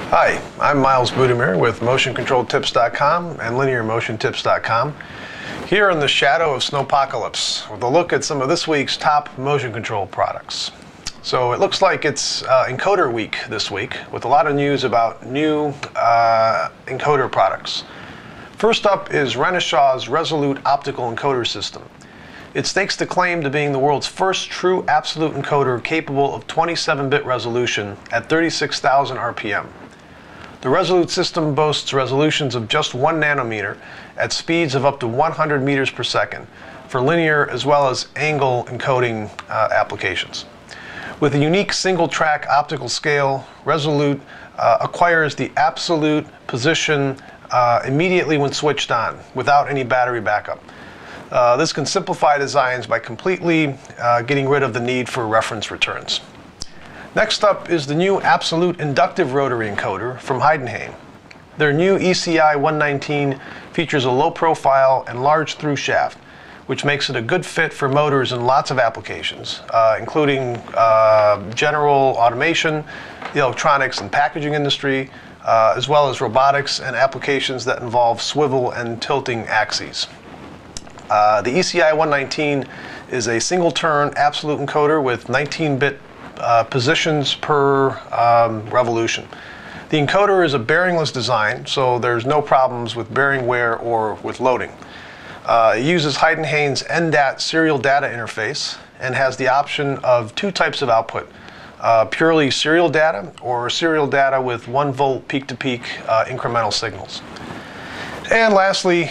Hi, I'm Miles Budimir with MotionControlTips.com and LinearMotionTips.com. Here in the shadow of Snowpocalypse with a look at some of this week's top motion control products. So it looks like it's encoder week this week with a lot of news about new encoder products. First up is Renishaw's Resolute optical encoder system. It stakes the claim to being the world's first true absolute encoder capable of 27-bit resolution at 36,000 RPM. The Resolute system boasts resolutions of just 1 nanometer at speeds of up to 100 meters per second for linear as well as angle encoding applications. With a unique single-track optical scale, Resolute acquires the absolute position immediately when switched on, without any battery backup. This can simplify designs by completely getting rid of the need for reference returns. Next up is the new absolute inductive rotary encoder from Heidenhain. Their new ECI 119 features a low profile and large through shaft, which makes it a good fit for motors in lots of applications, including general automation, the electronics and packaging industry, as well as robotics and applications that involve swivel and tilting axes. The ECI 119 is a single-turn absolute encoder with 19-bit positions per revolution. The encoder is a bearingless design, so there's no problems with bearing wear or with loading. It uses Heidenhain's NDAT serial data interface and has the option of 2 types of output, purely serial data or serial data with 1 volt peak-to-peak incremental signals. And lastly,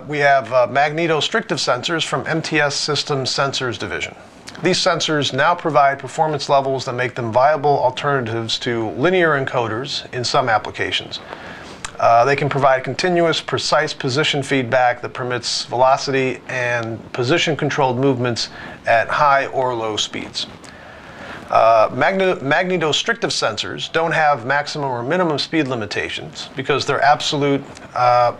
we have magnetostrictive sensors from MTS Systems Sensors Division. These sensors now provide performance levels that make them viable alternatives to linear encoders in some applications. They can provide continuous, precise position feedback that permits velocity and position-controlled movements at high or low speeds. Magnetostrictive sensors don't have maximum or minimum speed limitations because they're absolute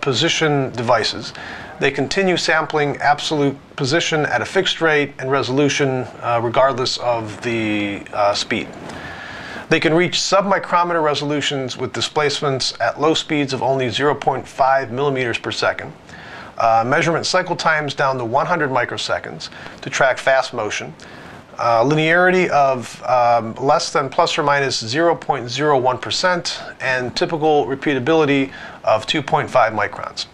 position devices. They continue sampling absolute position at a fixed rate and resolution regardless of the speed. They can reach sub-micrometer resolutions with displacements at low speeds of only 0.5 millimeters per second. Measurement cycle times down to 100 microseconds to track fast motion. Linearity of less than plus or minus 0.01% and typical repeatability of 2.5 microns.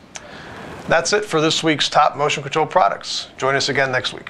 That's it for this week's top motion control products. Join us again next week.